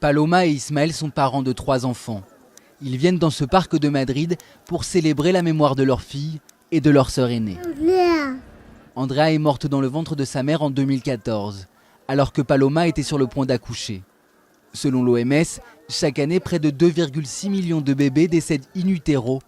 Paloma et Ismaël sont parents de 3 enfants. Ils viennent dans ce parc de Madrid pour célébrer la mémoire de leur fille et de leur sœur aînée. Andrea est morte dans le ventre de sa mère en 2014, alors que Paloma était sur le point d'accoucher. Selon l'OMS, chaque année, près de 2,6 millions de bébés décèdent in utero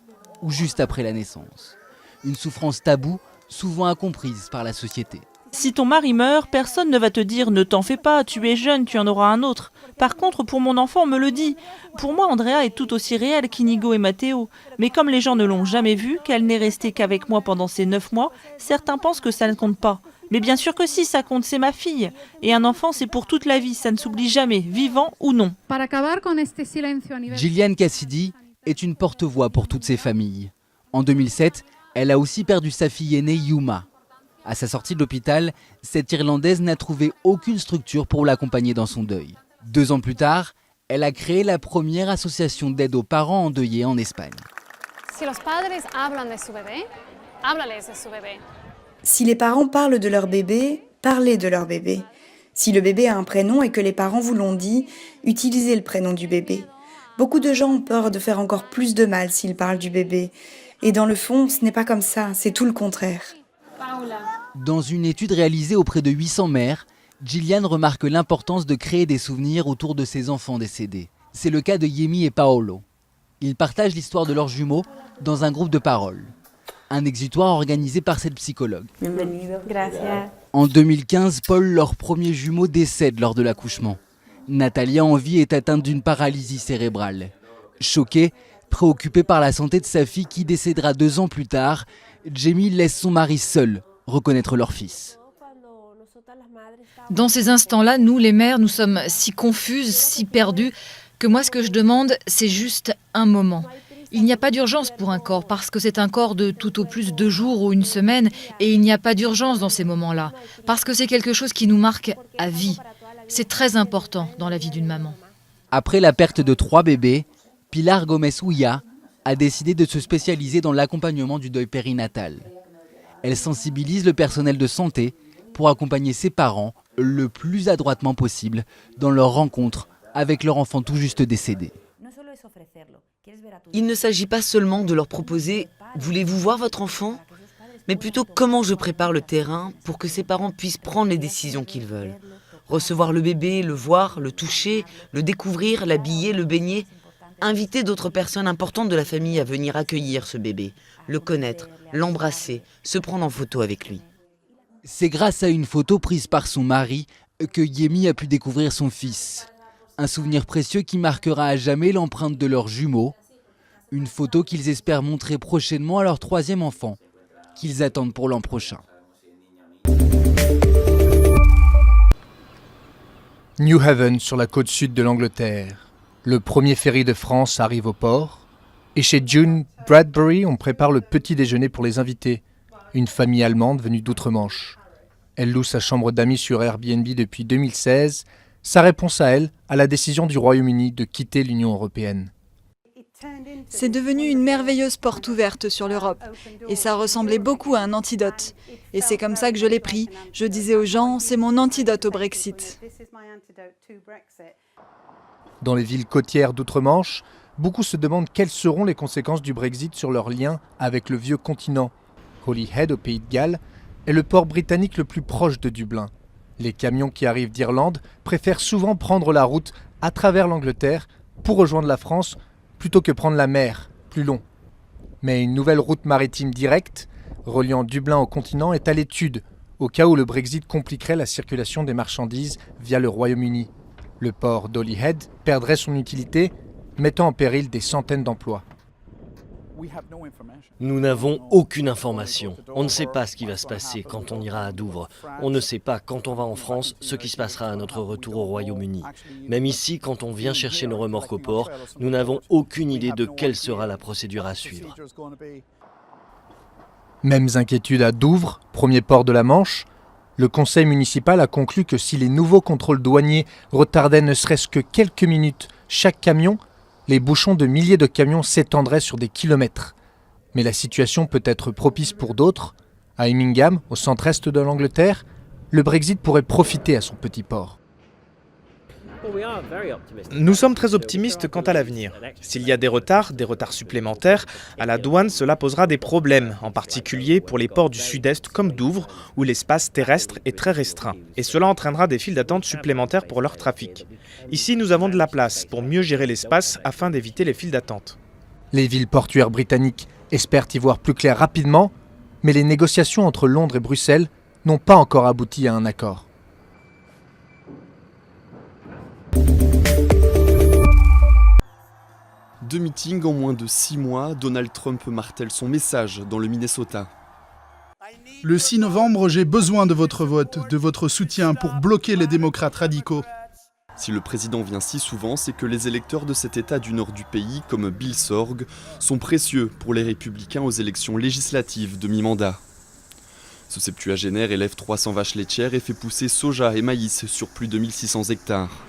ou juste après la naissance. Une souffrance taboue, souvent incomprise par la société. Si ton mari meurt, personne ne va te dire « ne t'en fais pas, tu es jeune, tu en auras un autre ». Par contre, pour mon enfant, on me le dit. Pour moi, Andrea est tout aussi réelle qu'Inigo et Matteo. Mais comme les gens ne l'ont jamais vue, qu'elle n'est restée qu'avec moi pendant ces 9 mois, certains pensent que ça ne compte pas. Mais bien sûr que si, ça compte, c'est ma fille. Et un enfant, c'est pour toute la vie, ça ne s'oublie jamais, vivant ou non. Gillian Cassidy est une porte-voix pour toutes ces familles. En 2007, elle a aussi perdu sa fille aînée Yuma. À sa sortie de l'hôpital, cette Irlandaise n'a trouvé aucune structure pour l'accompagner dans son deuil. 2 ans plus tard, elle a créé la première association d'aide aux parents endeuillés en Espagne. Si les parents parlent de leur bébé, parlez de leur bébé. Si le bébé a un prénom et que les parents vous l'ont dit, utilisez le prénom du bébé. Beaucoup de gens ont peur de faire encore plus de mal s'ils parlent du bébé. Et dans le fond, ce n'est pas comme ça, c'est tout le contraire. Dans une étude réalisée auprès de 800 mères, Gillian remarque l'importance de créer des souvenirs autour de ses enfants décédés. C'est le cas de Yemi et Paolo. Ils partagent l'histoire de leurs jumeaux dans un groupe de parole. Un exutoire organisé par cette psychologue. En 2015, Paul, leur premier jumeau, décède lors de l'accouchement. Natalia, en vie, est atteinte d'une paralysie cérébrale. Choquée, préoccupée par la santé de sa fille qui décédera 2 ans plus tard, Jamie laisse son mari seul reconnaître leur fils. Dans ces instants-là, nous, les mères, nous sommes si confuses, si perdues, que moi, ce que je demande, c'est juste un moment. Il n'y a pas d'urgence pour un corps, parce que c'est un corps de tout au plus 2 jours ou 1 semaine, et il n'y a pas d'urgence dans ces moments-là, parce que c'est quelque chose qui nous marque à vie. C'est très important dans la vie d'une maman. Après la perte de 3 bébés, Pilar Gomez Ulla a décidé de se spécialiser dans l'accompagnement du deuil périnatal. Elle sensibilise le personnel de santé pour accompagner ses parents le plus adroitement possible dans leur rencontre avec leur enfant tout juste décédé. Il ne s'agit pas seulement de leur proposer « voulez-vous voir votre enfant ?» mais plutôt comment je prépare le terrain pour que ces parents puissent prendre les décisions qu'ils veulent. Recevoir le bébé, le voir, le toucher, le découvrir, l'habiller, le baigner. Inviter d'autres personnes importantes de la famille à venir accueillir ce bébé, le connaître, l'embrasser, se prendre en photo avec lui. C'est grâce à une photo prise par son mari que Yemi a pu découvrir son fils. Un souvenir précieux qui marquera à jamais l'empreinte de leurs jumeaux. Une photo qu'ils espèrent montrer prochainement à leur 3e enfant, qu'ils attendent pour l'an prochain. New Haven, sur la côte sud de l'Angleterre. Le premier ferry de France arrive au port. Et chez June Bradbury, on prépare le petit déjeuner pour les invités. Une famille allemande venue d'outre-Manche. Elle loue sa chambre d'amis sur Airbnb depuis 2016. Sa réponse à elle, à la décision du Royaume-Uni de quitter l'Union européenne. C'est devenu une merveilleuse porte ouverte sur l'Europe. Et ça ressemblait beaucoup à un antidote. Et c'est comme ça que je l'ai pris. Je disais aux gens, c'est mon antidote au Brexit. Dans les villes côtières d'outre-Manche, beaucoup se demandent quelles seront les conséquences du Brexit sur leur lien avec le vieux continent. Holyhead, au Pays de Galles, est le port britannique le plus proche de Dublin. Les camions qui arrivent d'Irlande préfèrent souvent prendre la route à travers l'Angleterre pour rejoindre la France plutôt que prendre la mer, plus long. Mais une nouvelle route maritime directe, reliant Dublin au continent, est à l'étude, au cas où le Brexit compliquerait la circulation des marchandises via le Royaume-Uni. Le port d'Holyhead perdrait son utilité, mettant en péril des centaines d'emplois. Nous n'avons aucune information. On ne sait pas ce qui va se passer quand on ira à Douvres. On ne sait pas quand on va en France ce qui se passera à notre retour au Royaume-Uni. Même ici, quand on vient chercher nos remorques au port, nous n'avons aucune idée de quelle sera la procédure à suivre. Mêmes inquiétudes à Douvres, premier port de la Manche. Le conseil municipal a conclu que si les nouveaux contrôles douaniers retardaient ne serait-ce que quelques minutes chaque camion, les bouchons de milliers de camions s'étendraient sur des kilomètres. Mais la situation peut être propice pour d'autres. À Immingham, au centre-est de l'Angleterre, le Brexit pourrait profiter à son petit port. Nous sommes très optimistes quant à l'avenir. S'il y a des retards supplémentaires, à la douane, cela posera des problèmes, en particulier pour les ports du sud-est comme Douvres, où l'espace terrestre est très restreint. Et cela entraînera des files d'attente supplémentaires pour leur trafic. Ici, nous avons de la place pour mieux gérer l'espace afin d'éviter les files d'attente. Les villes portuaires britanniques espèrent y voir plus clair rapidement, mais les négociations entre Londres et Bruxelles n'ont pas encore abouti à un accord. Deux meetings en moins de 6 mois, Donald Trump martèle son message dans le Minnesota. Le 6 novembre, j'ai besoin de votre vote, de votre soutien pour bloquer les démocrates radicaux. Si le président vient si souvent, c'est que les électeurs de cet état du nord du pays, comme Bill Sorg, sont précieux pour les républicains aux élections législatives de mi-mandat. Ce septuagénaire élève 300 vaches laitières et fait pousser soja et maïs sur plus de 1600 hectares.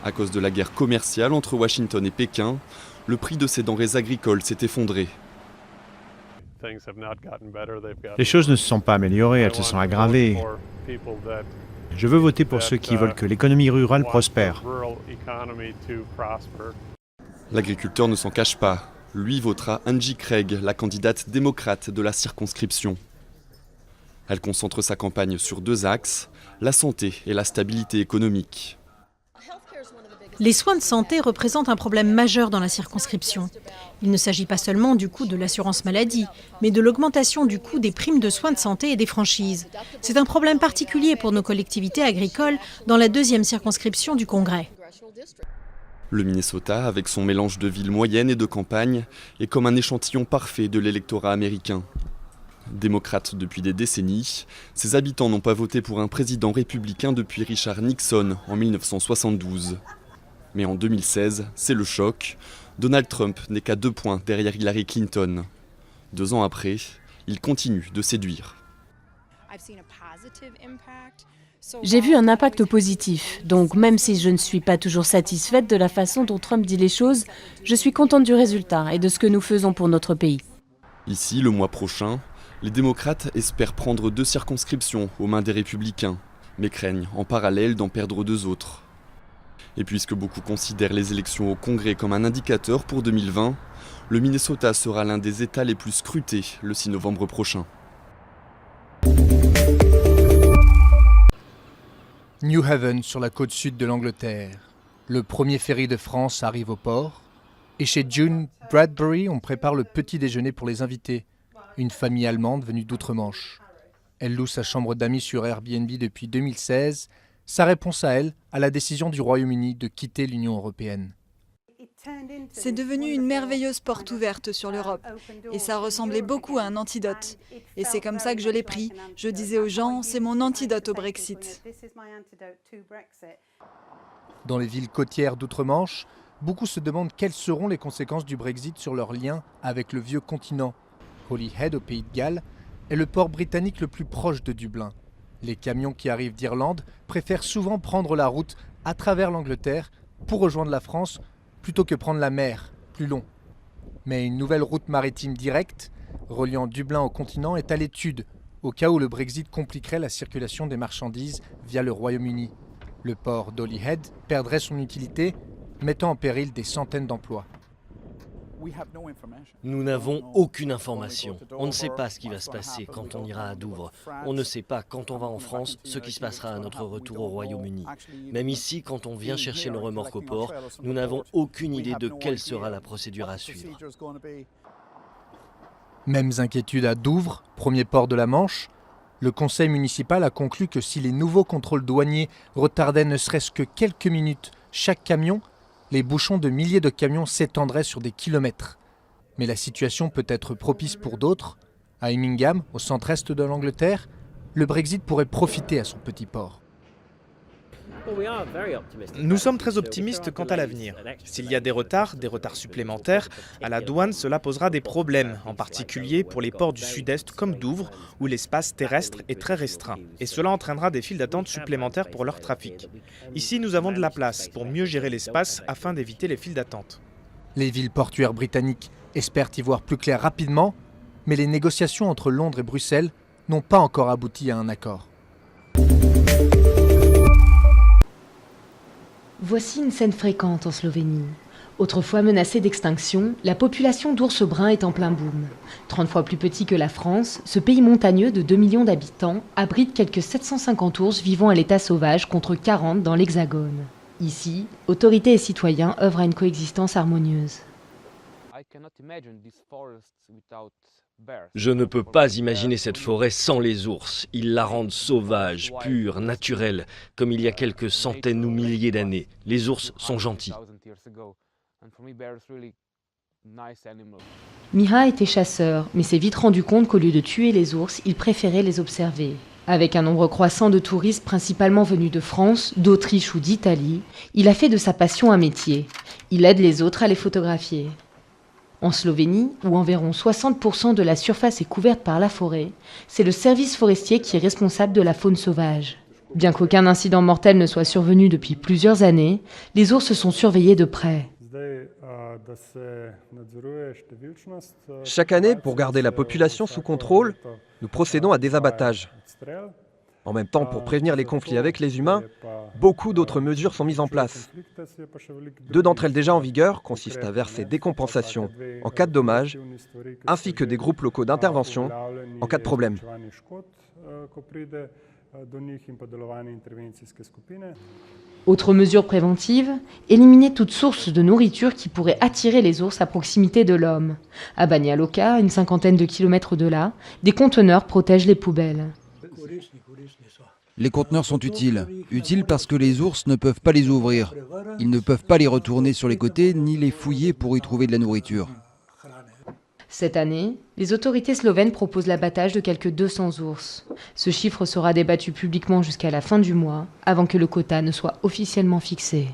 À cause de la guerre commerciale entre Washington et Pékin, le prix de ces denrées agricoles s'est effondré. Les choses ne se sont pas améliorées, elles se sont aggravées. Je veux voter pour ceux qui veulent que l'économie rurale prospère. L'agriculteur ne s'en cache pas. Lui votera Angie Craig, la candidate démocrate de la circonscription. Elle concentre sa campagne sur 2 axes, la santé et la stabilité économique. Les soins de santé représentent un problème majeur dans la circonscription. Il ne s'agit pas seulement du coût de l'assurance maladie, mais de l'augmentation du coût des primes de soins de santé et des franchises. C'est un problème particulier pour nos collectivités agricoles dans la 2e circonscription du Congrès. Le Minnesota, avec son mélange de villes moyennes et de campagnes, est comme un échantillon parfait de l'électorat américain. Démocrate depuis des décennies, ses habitants n'ont pas voté pour un président républicain depuis Richard Nixon en 1972. Mais en 2016, c'est le choc. Donald Trump n'est qu'à 2 points derrière Hillary Clinton. 2 ans après, il continue de séduire. J'ai vu un impact positif, donc même si je ne suis pas toujours satisfaite de la façon dont Trump dit les choses, je suis contente du résultat et de ce que nous faisons pour notre pays. Ici, le mois prochain, les démocrates espèrent prendre 2 circonscriptions aux mains des républicains, mais craignent en parallèle d'en perdre 2 autres. Et puisque beaucoup considèrent les élections au Congrès comme un indicateur pour 2020, le Minnesota sera l'un des États les plus scrutés le 6 novembre prochain. New Haven, sur la côte sud de l'Angleterre. Le premier ferry de France arrive au port. Et chez June Bradbury, on prépare le petit déjeuner pour les invités. Une famille allemande venue d'outre-Manche. Elle loue sa chambre d'amis sur Airbnb depuis 2016. Sa réponse à elle, à la décision du Royaume-Uni de quitter l'Union européenne. C'est devenu une merveilleuse porte ouverte sur l'Europe. Et ça ressemblait beaucoup à un antidote. Et c'est comme ça que je l'ai pris. Je disais aux gens, c'est mon antidote au Brexit. Dans les villes côtières d'outre-Manche, beaucoup se demandent quelles seront les conséquences du Brexit sur leur lien avec le vieux continent. Holyhead, au Pays de Galles, est le port britannique le plus proche de Dublin. Les camions qui arrivent d'Irlande préfèrent souvent prendre la route à travers l'Angleterre pour rejoindre la France plutôt que prendre la mer, plus long. Mais une nouvelle route maritime directe, reliant Dublin au continent, est à l'étude, au cas où le Brexit compliquerait la circulation des marchandises via le Royaume-Uni. Le port d'Holyhead perdrait son utilité, mettant en péril des centaines d'emplois. Nous n'avons aucune information. On ne sait pas ce qui va se passer quand on ira à Douvres. On ne sait pas quand on va en France ce qui se passera à notre retour au Royaume-Uni. Même ici, quand on vient chercher nos remorques au port, nous n'avons aucune idée de quelle sera la procédure à suivre. Mêmes inquiétudes à Douvres, premier port de la Manche. Le conseil municipal a conclu que si les nouveaux contrôles douaniers retardaient ne serait-ce que quelques minutes chaque camion, les bouchons de milliers de camions s'étendraient sur des kilomètres. Mais la situation peut être propice pour d'autres. À Immingham, au centre-est de l'Angleterre, le Brexit pourrait profiter à son petit port. Nous sommes très optimistes quant à l'avenir. S'il y a des retards supplémentaires, à la douane, cela posera des problèmes, en particulier pour les ports du sud-est comme Douvres, où l'espace terrestre est très restreint. Et cela entraînera des files d'attente supplémentaires pour leur trafic. Ici, nous avons de la place pour mieux gérer l'espace afin d'éviter les files d'attente. Les villes portuaires britanniques espèrent y voir plus clair rapidement, mais les négociations entre Londres et Bruxelles n'ont pas encore abouti à un accord. Voici une scène fréquente en Slovénie. Autrefois menacée d'extinction, la population d'ours bruns est en plein boom. 30 fois plus petit que la France, ce pays montagneux de 2 millions d'habitants abrite quelques 750 ours vivant à l'état sauvage contre 40 dans l'Hexagone. Ici, autorités et citoyens œuvrent à une coexistence harmonieuse. Je ne peux pas imaginer cette forêt sans les ours. Ils la rendent sauvage, pure, naturelle, comme il y a quelques centaines ou milliers d'années. Les ours sont gentils. Miha était chasseur, mais s'est vite rendu compte qu'au lieu de tuer les ours, il préférait les observer. Avec un nombre croissant de touristes principalement venus de France, d'Autriche ou d'Italie, il a fait de sa passion un métier. Il aide les autres à les photographier. En Slovénie, où environ 60% de la surface est couverte par la forêt, c'est le service forestier qui est responsable de la faune sauvage. Bien qu'aucun incident mortel ne soit survenu depuis plusieurs années, les ours sont surveillés de près. Chaque année, pour garder la population sous contrôle, nous procédons à des abattages. En même temps, pour prévenir les conflits avec les humains, beaucoup d'autres mesures sont mises en place. 2 d'entre elles déjà en vigueur consistent à verser des compensations en cas de dommages, ainsi que des groupes locaux d'intervention en cas de problème. Autre mesure préventive, éliminer toute source de nourriture qui pourrait attirer les ours à proximité de l'homme. À Banja Luka, une cinquantaine de kilomètres de là, des conteneurs protègent les poubelles. Les conteneurs sont utiles. Utiles parce que les ours ne peuvent pas les ouvrir. Ils ne peuvent pas les retourner sur les côtés ni les fouiller pour y trouver de la nourriture. Cette année, les autorités slovènes proposent l'abattage de quelques 200 ours. Ce chiffre sera débattu publiquement jusqu'à la fin du mois, avant que le quota ne soit officiellement fixé.